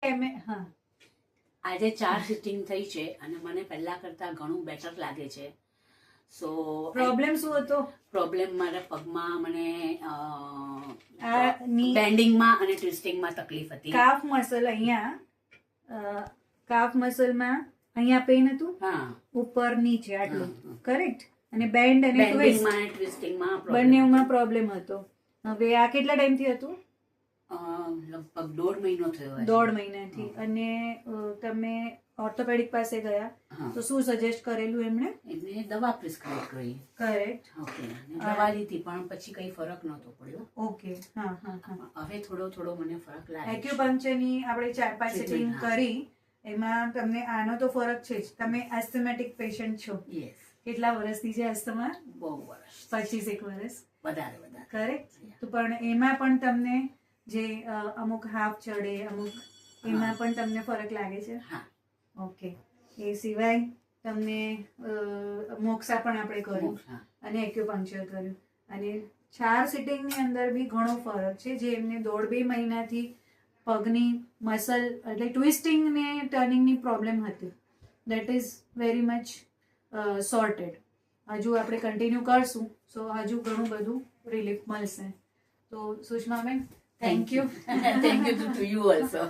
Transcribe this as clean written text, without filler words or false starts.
હા, આજે 4 સિટિંગ થઈ છે અને મને પહેલા કરતા ઘણું બેટર લાગે છે. સો પ્રોબ્લેમ શું હતો? પ્રોબ્લેમ મારા પગમાં મને આ બેન્ડિંગમાં અને ટ્વિસ્ટિંગમાં તકલીફ હતી. કાફ મસલ અહીંયા, કાફ મસલમાં અહીંયા પેઇન હતું, હા, ઉપર નીચે આટલું, કરેક્ટ. અને બેન્ડ અને ટ્વિસ્ટ બેન્ડિંગમાં અને ટ્વિસ્ટિંગમાં બંનેમાં પ્રોબ્લેમ હતો. હવે આ કેટલા ટાઈમથી હતું? લગભગ 1.5 મહિનો થયો હશે. 1.5 મહિનાથી. અને તમે ઓર્થોપેડિક પાસે ગયા તો શું સજેસ્ટ કરેલું એમણે? એમને દવા પ્રિસ્ક્રાઇબ કરી. કરેક્ટ. ઓકે, દવા લીધી પણ પછી કઈ ફરક નહોતો પડ્યો. ઓકે, હા હા હા. હવે થોડો થોડો મને ફરક લાગે છે. એક્યુપંક્ચરની આપણે 4-5 સિટિંગ કરી, એમાં તમને આનો તો ફરક છે જ. તમે એસ્થમેટિક પેશન્ટ છો. યસ. કેટલા વર્ષથી છે અસ્થમા? બહુ વર્ષ. 25 વર્ષ. વધારે. કરેક્ટ. તો પણ એમાં પણ તમને જે અમુક હાફ ચડે, અમુક એમાં પણ તમને ફરક લાગે છે? હા. ઓકે. એ સિવાય તમને મોક્ષા પણ આપણે કર્યું અને એક્યુપંક્ચર કર્યું, અને 4 સિટિંગની અંદર બી ઘણો ફરક છે. જે એમને 1.5-2 મહિનાથી પગની મસલ એટલે ટ્વિસ્ટિંગ ને ટર્નિંગની પ્રોબ્લેમ હતી, that is very much sorted. હજુ આપણે કન્ટિન્યુ કરશું, સો હજુ ઘણું બધું રિલીફ મળશે. તો સુષ્માબેન, thank you. Thank you to you also.